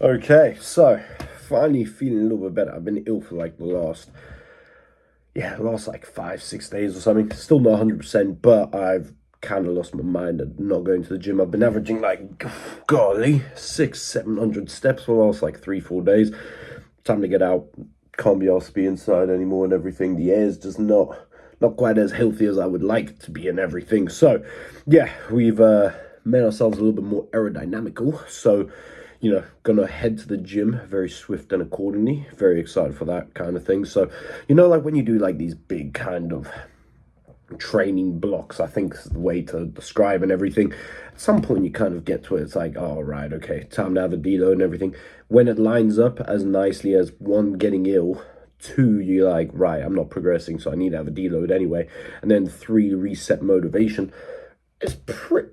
Okay, so finally feeling a little bit better. I've been ill for like the last like 5, 6 days or something. Still not 100%, but I've kind of lost my mind and not going to the gym. I've been averaging like, golly, 600, 700 steps for the last like 3, 4 days. Time to get out. Can't be asked to be inside anymore and everything. The air is just not quite as healthy as I would like it to be and everything. So, yeah, we've made ourselves a little bit more aerodynamical. So, gonna head to the gym very swift and accordingly. Very excited for that kind of thing. So, like when you do like these big kind of training blocks, I think is the way to describe and everything. At some point you kind of get to it, it's like, oh, right, okay, time to have a deload and everything. When it lines up as nicely as one, getting ill, two, you're like, right, I'm not progressing, so I need to have a deload anyway. And then three, reset motivation. It's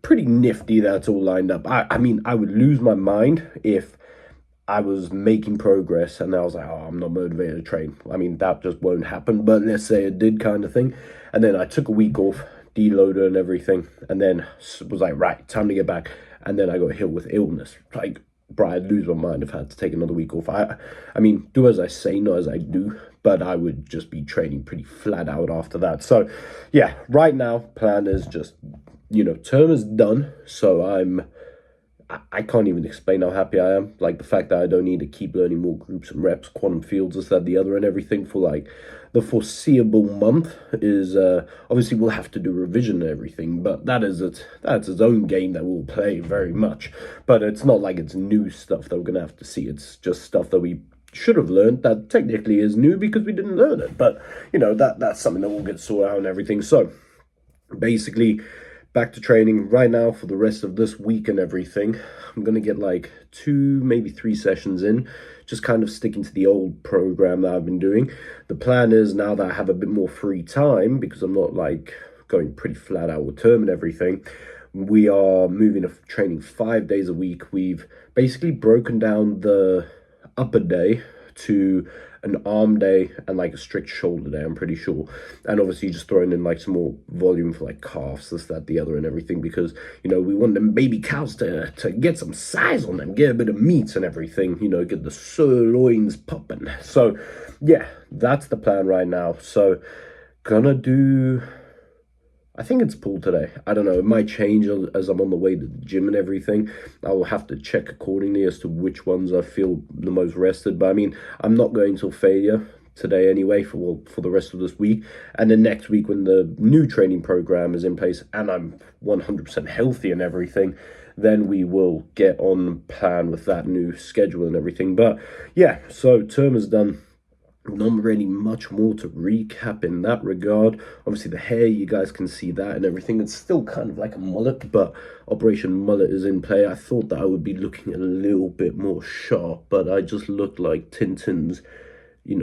pretty nifty that it's all lined up. I mean, I would lose my mind if I was making progress and I was like, oh, I'm not motivated to train. I mean, that just won't happen. But let's say it did, kind of thing. And then I took a week off, deloaded and everything, and then was like, right, time to get back. And then I got hit with illness. Like, bro, I'd lose my mind if I had to take another week off. I mean, do as I say, not as I do. But I would just be training pretty flat out after that. So, yeah, right now, plan is just, term is done. So I can't even explain how happy I am. Like the fact that I don't need to keep learning more groups and reps, quantum fields, this, that, the other, and everything for like the foreseeable month is obviously we'll have to do revision and everything, but that's its own game that we'll play very much. But it's not like it's new stuff that we're gonna have to see. It's just stuff that we should have learned that technically is new because we didn't learn it. But that's something that will get sorted out and everything. So basically, back to training right now for the rest of this week and everything. I'm going to get like 2, maybe 3 sessions in, just kind of sticking to the old program that I've been doing. The plan is, now that I have a bit more free time, because I'm not like going pretty flat out with term and everything, we are moving to training 5 days a week. We've basically broken down the upper day to an arm day and like a strict shoulder day, I'm pretty sure. And obviously just throwing in like some more volume for like calves, this, that, the other and everything, because we want them baby cows to get some size on them, get a bit of meat and everything, get the sirloins popping. So yeah, that's the plan right now. So gonna do, I think it's pull today. I don't know. It might change as I'm on the way to the gym and everything. I will have to check accordingly as to which ones I feel the most rested. But I mean, I'm not going till failure today anyway for the rest of this week. And then next week, when the new training program is in place and I'm 100% healthy and everything, then we will get on plan with that new schedule and everything. But yeah, so term is done. Not really much more to recap in that regard. Obviously the hair, you guys can see that and everything. It's still kind of like a mullet, but Operation Mullet is in play. I thought that I would be looking a little bit more sharp, but I just looked like Tintin's,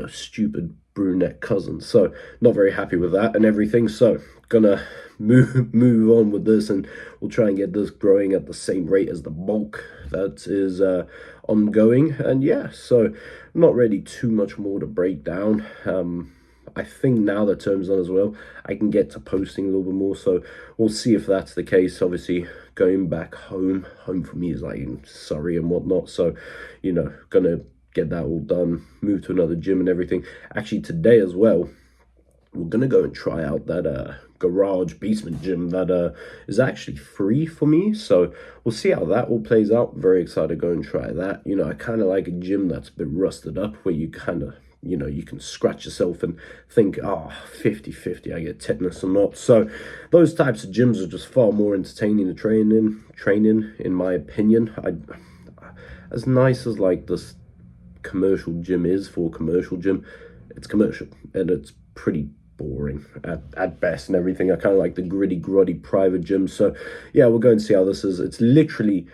stupid brunette cousin. So not very happy with that and everything. So gonna move on with this, and we'll try and get this growing at the same rate as the bulk that is ongoing. And yeah, so not really too much more to break down. I think now that term's done as well, I can get to posting a little bit more. So we'll see if that's the case. Obviously, going back home for me is like in Surrey and whatnot. So, gonna get that all done, move to another gym and everything. Actually, today as well, we're gonna go and try out that garage basement gym that is actually free for me. So we'll see how that all plays out. Very excited to go and try that. I kind of like a gym that's a bit rusted up, where you kind of you can scratch yourself and think, oh, 50-50, I get tetanus or not. So those types of gyms are just far more entertaining to train in my opinion. As nice as like this commercial gym is for a commercial gym, it's commercial and it's pretty boring at best and everything. I kind of like the gritty, grotty private gym. So yeah, we'll go and see how this is. It's literally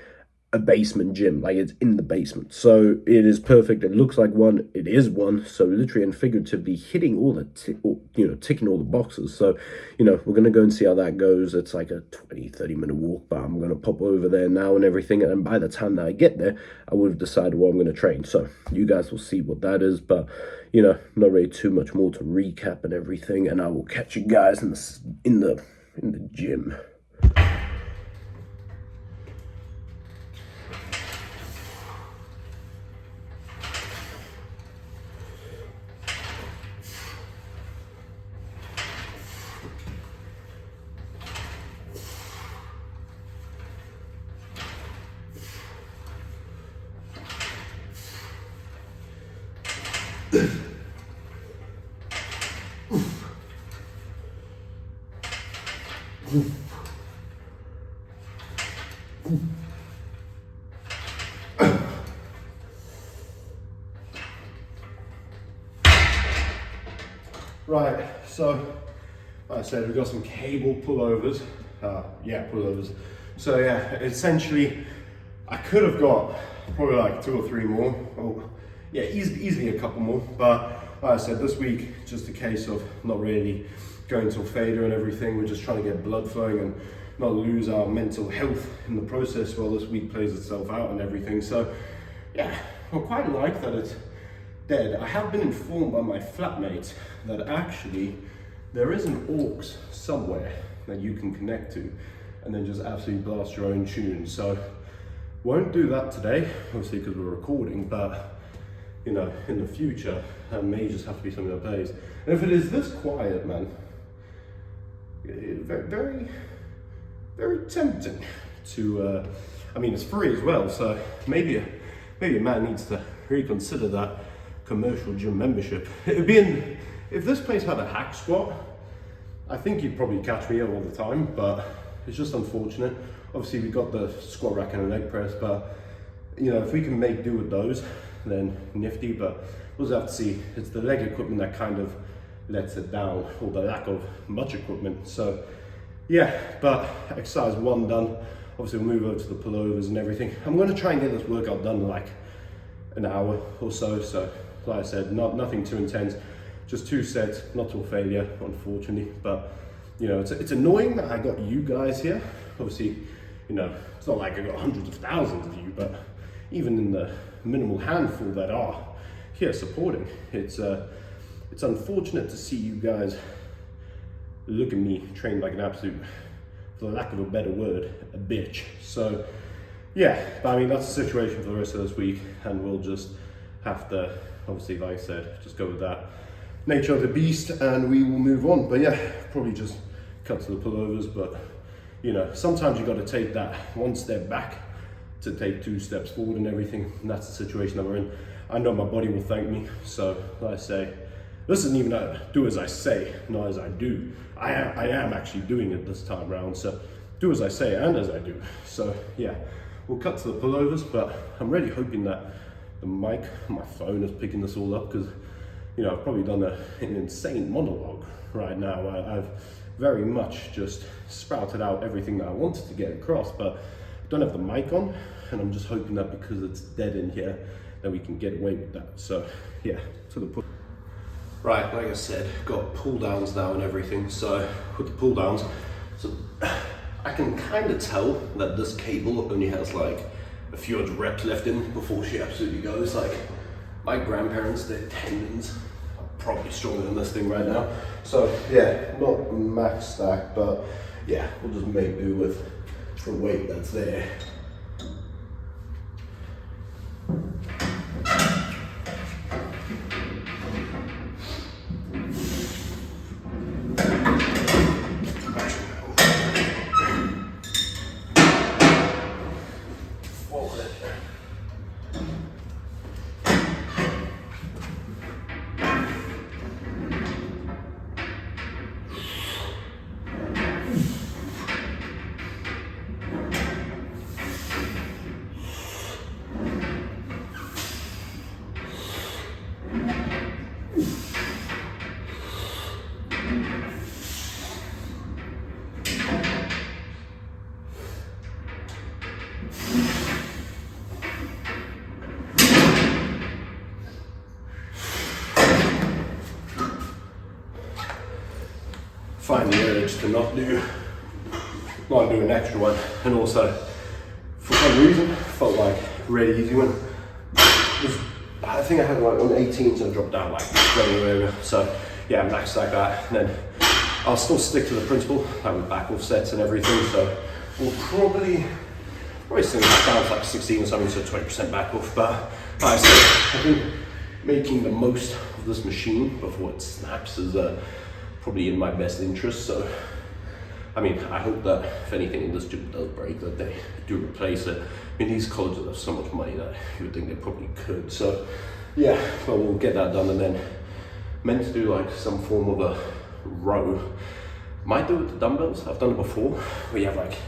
a basement gym, like it's in the basement, so it is perfect. It looks like one, it is one. So literally and figuratively hitting all the ticking all the boxes. So we're gonna go and see how that goes. It's like a 20-30 minute walk, but I'm gonna pop over there now and everything, and by the time that I get there, I would have decided what I'm gonna train. So you guys will see what that is, but not really too much more to recap and everything, and I will catch you guys in the gym. Right, so like I said, we've got some cable pullovers. Pullovers. So yeah, essentially, I could have got probably like 2 or 3 more. Oh, yeah, easily a couple more. But like I said, this week, just a case of not really going to failure and everything. We're just trying to get blood flowing and not lose our mental health in the process while this week plays itself out and everything. So yeah, I quite like that it's dead. I have been informed by my flatmates that actually there is an aux somewhere that you can connect to and then just absolutely blast your own tune. So won't do that today, obviously because we're recording, but you know, in the future, that may just have to be something that plays. And if it is this quiet, man, very, very tempting to, I mean, it's free as well, so maybe a man needs to reconsider that commercial gym membership. It'd be if this place had a hack squat, I think you'd probably catch me all the time, but it's just unfortunate. Obviously we got the squat rack and a leg press, but you know, if we can make do with those, then nifty, but we'll just have to see. It's the leg equipment that kind of lets it down, or the lack of much equipment. So yeah, but exercise 1 done. Obviously we'll move over to the pullovers and everything. I'm going to try and get this workout done in like an hour or so. So like I said, nothing too intense, just 2 sets, not till failure, unfortunately. But you know, it's annoying that I got you guys here. Obviously, you know, it's not like I got hundreds of thousands of you, but even in the minimal handful that are here supporting, it's unfortunate to see you guys look at me trained like an absolute, for the lack of a better word, a bitch. So yeah, but I mean, that's the situation for the rest of this week, and we'll just have to, obviously, like I said, just go with that nature of the beast, and we will move on. But yeah, probably just cut to the pullovers. But you know, sometimes you got to take that 1 step back to take 2 steps forward and everything, and that's the situation that we're in. I know my body will thank me. So like I say, this isn't even a do as I say, not as I do. I am actually doing it this time around, so do as I say and as I do. So yeah, we'll cut to the pullovers, but I'm really hoping that the mic on my phone is picking this all up, because you know, I've probably done an insane monologue right now. I've very much just sprouted out everything that I wanted to get across, but I don't have the mic on, and I'm just hoping that because it's dead in here, that we can get away with that. So yeah, to the pull. Right, like I said, got pull downs now and everything. So with the pull downs, so I can kind of tell that this cable only has like a few hundred reps left in before she absolutely goes. Like my grandparents, their tendons are probably stronger than this thing right now. So yeah, not max stack, but yeah, we'll just make do with the weight that's there. Find the urge to not do an extra one, and also for some reason felt like really easy one. I think I had like on 18, so I dropped down like 20 or whatever. So yeah, max like that, and then I'll still stick to the principle like with back off sets and everything. So we'll probably sing back down to like 16 or something, so 20% back off. But like I said, I think making the most of this machine before it snaps is probably in my best interest. So I mean, I hope that if anything in this gym does break, that they do replace it. I mean, these colleges have so much money that you would think they probably could. So yeah, but we'll get that done, and then meant to do like some form of a row Might do it with the dumbbells. I've done it before, where you have like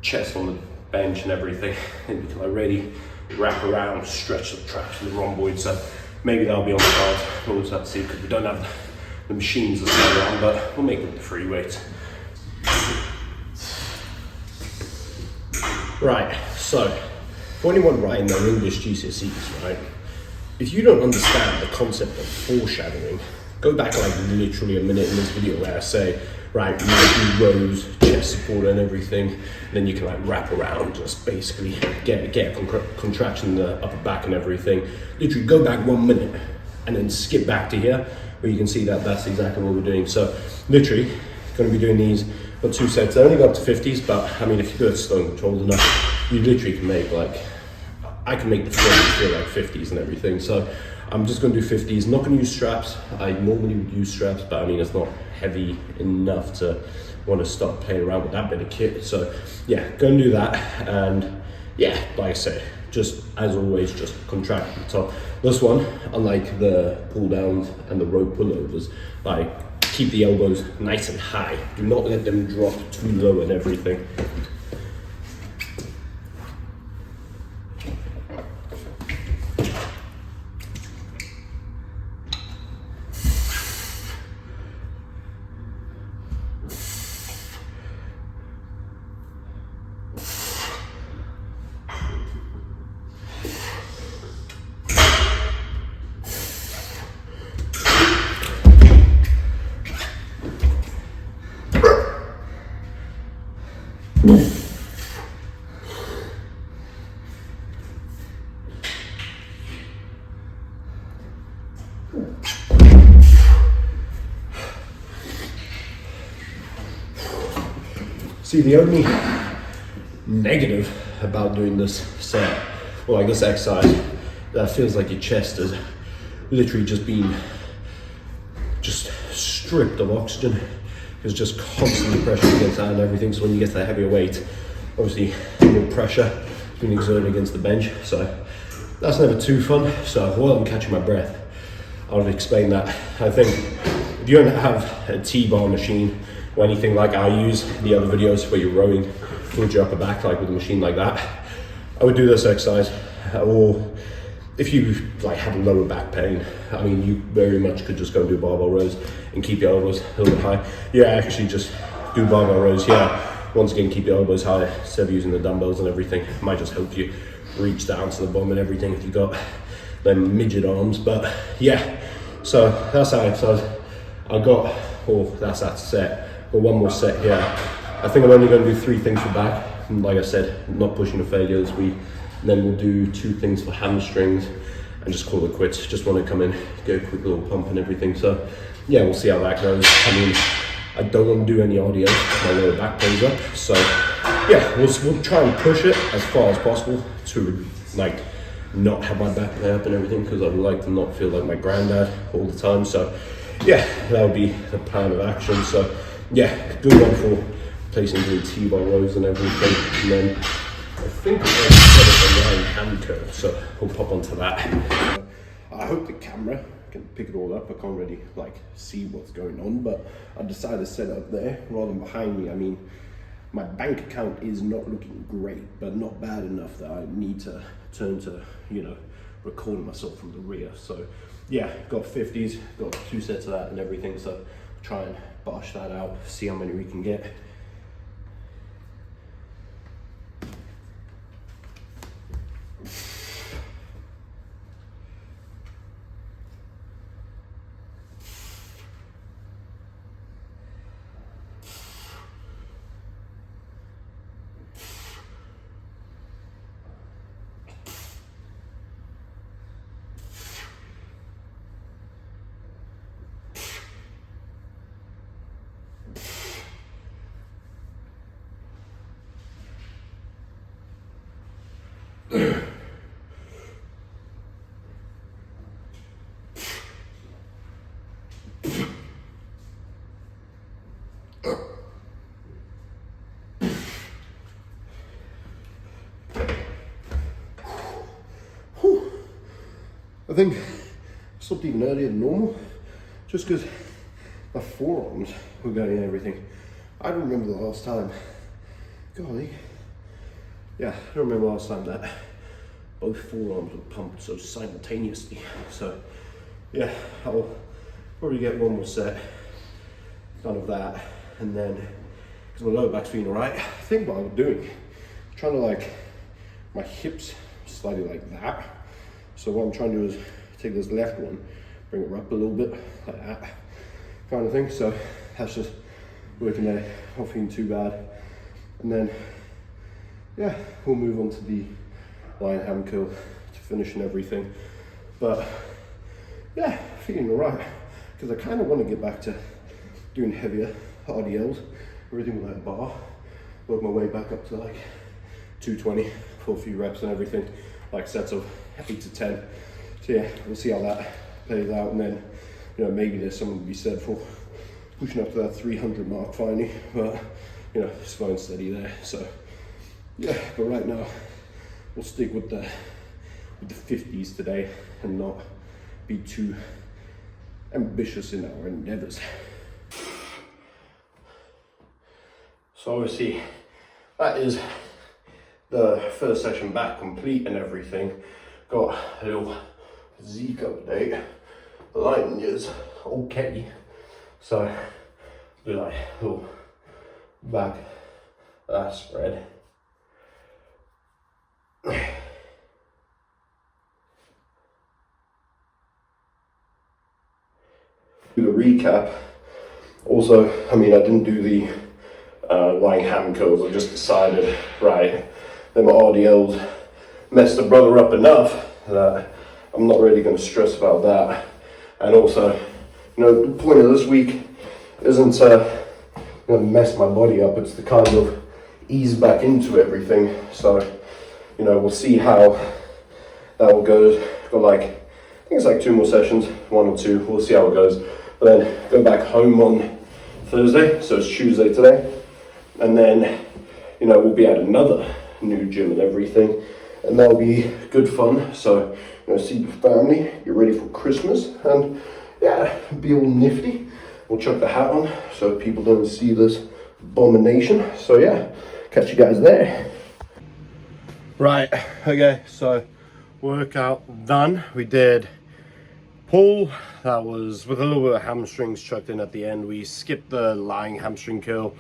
chest on the bench and everything, and you can like really wrap around, stretch the traps and the rhomboid. So maybe that'll be on the cards. We'll just have to see, because we don't have the machines that's going around, but we'll make it with the free weights. Right, so for anyone writing their English GCSEs, right, if you don't understand the concept of foreshadowing, go back like literally a minute in this video where I say, right, you might do rows, chest support and everything, and then you can like wrap around, just basically get a contraction in the upper back and everything. Literally go back 1 minute and then skip back to here, where you can see that that's exactly what we're doing. So literally going to be doing these for 2 sets. I only go up to 50s, but I mean, if you do it slow and controlled enough, you literally can make like, I can make the floors feel like 50s and everything. So I'm just going to do 50s. Not going to use straps. I normally would use straps, but I mean, it's not heavy enough to want to start playing around with that bit of kit. So yeah, go and do that. And yeah, like I said, just as always, just contract at the top. This one, unlike the pull downs and the rope pullovers, like keep the elbows nice and high. Do not let them drop too low and everything. See, the only negative about doing this set, or like this exercise, that feels like your chest has literally just been stripped of oxygen. It's just constantly pressure against that and everything. So when you get to that heavier weight, obviously more pressure has been exerted against the bench. So that's never too fun. So while I'm catching my breath, I'll explain that. I think if you don't have a T-bar machine or anything like I use the other videos where you're rowing towards your upper back, like with a machine like that, I would do this exercise. Or if you like have lower back pain, I mean, you very much could just go and do barbell rows and keep your elbows a little bit high. Yeah, actually just do barbell rows. Yeah, once again, keep your elbows high instead of using the dumbbells and everything. It might just help you reach down to the bottom and everything if you got them midget arms. But yeah, so that's that exercise. That's that set. Got one more set here. I think I'm only going to do 3 things for back. And like I said, not pushing to failure this week. And then we'll do 2 things for hamstrings and just call it quits. Just want to come in, go a quick little pump and everything. So yeah, we'll see how that goes. I mean, I don't want to do any audio. My lower back plays up. So yeah, we'll try and push it as far as possible to like not have my back play up and everything, because I would like to not feel like my granddad all the time. So yeah, that would be the plan of action. So yeah, good one for placing the T-bar rows and everything. And then I think I've got a line hand curve, so we'll pop onto that. I hope the camera can pick it all up. I can't really like see what's going on, but I decided to set it up there rather than behind me. I mean, my bank account is not looking great, but not bad enough that I need to turn to, you know, recording myself from the rear. So yeah, got 50s, got 2 sets of that and everything. So try and bash that out, see how many we can get. I think I stopped even earlier than normal, just because my forearms were going and everything. I don't remember the last time, golly, yeah, I don't remember the last time that both forearms were pumped so simultaneously. So yeah, I'll probably get one more set done of that, and then, because my lower back's feeling alright, I think what I'm doing, I'm trying to like, my hips slightly like that. So what I'm trying to do is take this left one, bring it up a little bit, like that kind of thing. So that's just working there, not feeling too bad. And then, yeah, we'll move on to the lying ham curl to finish and everything. But yeah, feeling alright, because I kind of want to get back to doing heavier RDLs, everything with that bar, work my way back up to like 220 for a few reps and everything, like sets of 8 to 10. So yeah, we'll see how that plays out, and then, you know, maybe there's something to be said for pushing up to that 300 mark finally, but you know, slow and steady there. So yeah, but right now we'll stick with the 50s today and not be too ambitious in our endeavors. So obviously that is the first session back complete and everything. Got a little physique update. The lighting is okay. So do like a little back spread. Do the recap. Also, I mean, I didn't do the lying ham curls. I just decided, right, then my RDLs messed the brother up enough that I'm not really going to stress about that. And also, you know, the point of this week isn't to mess my body up, it's to kind of ease back into everything. So, you know, we'll see how that all goes. Got like, I think it's like 2 more sessions, 1 or 2, we'll see how it goes. But then go back home on Thursday, so it's Tuesday today. And then, you know, we'll be at another new gym and everything, and that'll be good fun. So, you know, see the family, get ready for Christmas, and yeah, be all nifty. We'll chuck the hat on so people don't see this abomination. So yeah, catch you guys there. Right, okay, so workout done. We did pull, that was with a little bit of hamstrings chucked in at the end. We skipped the lying hamstring curl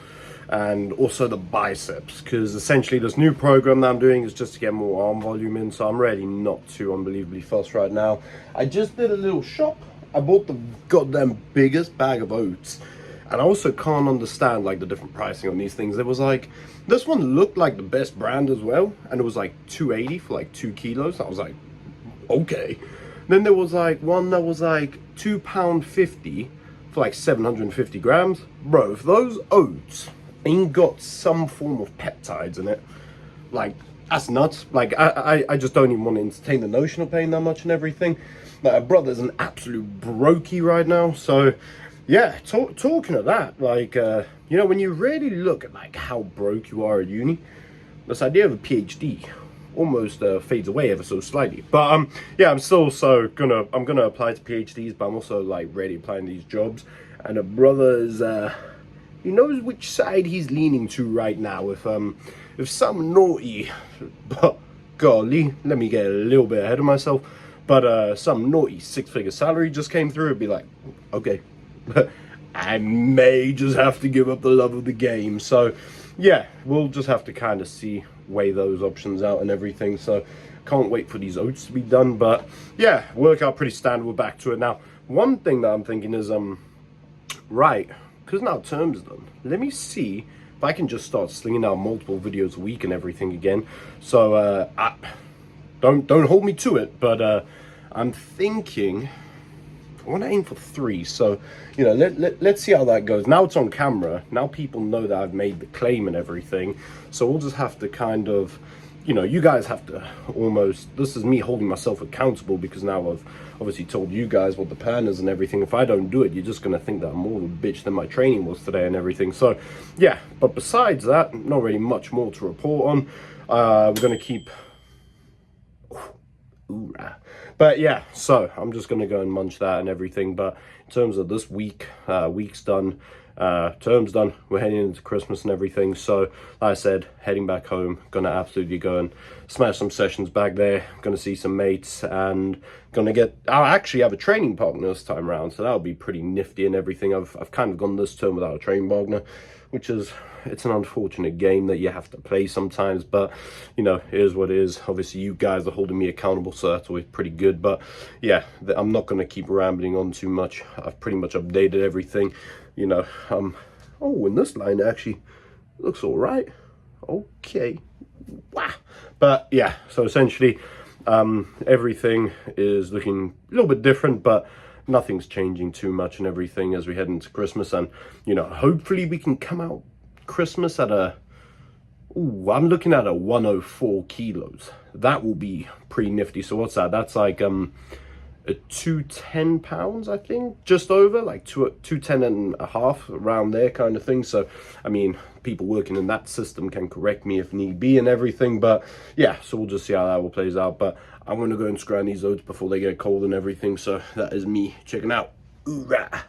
and also the biceps, because essentially this new program that I'm doing is just to get more arm volume in, so I'm really not too unbelievably fussed right now. I just did a little shop. I bought the goddamn biggest bag of oats, and I also can't understand like the different pricing on these things. There was like, this one looked like the best brand as well, and it was like $2.80 for like 2 kilos. I was like, okay. Then there was like one that was like £2.50 for like 750 grams. Bro, if those oats ain't got some form of peptides in it, like, that's nuts. Like, I just don't even want to entertain the notion of paying that much and everything. Like, my brother's an absolute brokey right now. So yeah, talking of that, like, you know, when you really look at like how broke you are at uni, this idea of a PhD almost fades away ever so slightly. But yeah, I'm still I'm gonna apply to PhDs, but I'm also like ready applying these jobs. And a brother is he knows which side he's leaning to right now. If some naughty, but golly, let me get a little bit ahead of myself, but some naughty 6-figure salary just came through, it'd be like, okay, I may just have to give up the love of the game. So yeah, we'll just have to kind of weigh those options out and everything. So can't wait for these oats to be done. But yeah, workout pretty standard, we're back to it. Now, one thing that I'm thinking is, right, because now term's done, let me see if I can just start slinging out multiple videos a week and everything again. So don't hold me to it, but I'm thinking I want to aim for 3. So, you know, let's see how that goes. Now it's on camera. Now people know that I've made the claim and everything. So we'll just have to kind of, you know, you guys have to almost, this is me holding myself accountable, because now I've obviously told you guys what the plan is and everything. If I don't do it, you're just going to think that I'm more of a bitch than my training was today and everything. So yeah, but besides that, not really much more to report on. We're going to keep, but yeah, so I'm just going to go and munch that and everything. But in terms of this week, week's done, term's done, we're heading into Christmas and everything. So like I said, heading back home, gonna absolutely go and smash some sessions back there, gonna see some mates, and I'll actually have a training partner this time around, so that'll be pretty nifty and everything. I've kind of gone this term without a training partner, which is, it's an unfortunate game that you have to play sometimes, but you know, it is what it is. Obviously you guys are holding me accountable, so that's always pretty good. But yeah, I'm not going to keep rambling on too much. I've pretty much updated everything, you know. Oh, and this line actually looks all right. Okay, wow. But yeah, so essentially everything is looking a little bit different, but nothing's changing too much and everything as we head into Christmas. And you know, hopefully we can come out Christmas at I'm looking at a 104 kilos. That will be pretty nifty. So what's that? That's like a 210 pounds, I think, just over, like 210 and a half, around there kind of thing. So I mean, people working in that system can correct me if need be and everything, but yeah, so we'll just see how that all plays out. But I'm gonna go and scrounge these oats before they get cold and everything. So that is me checking out. Hoorah!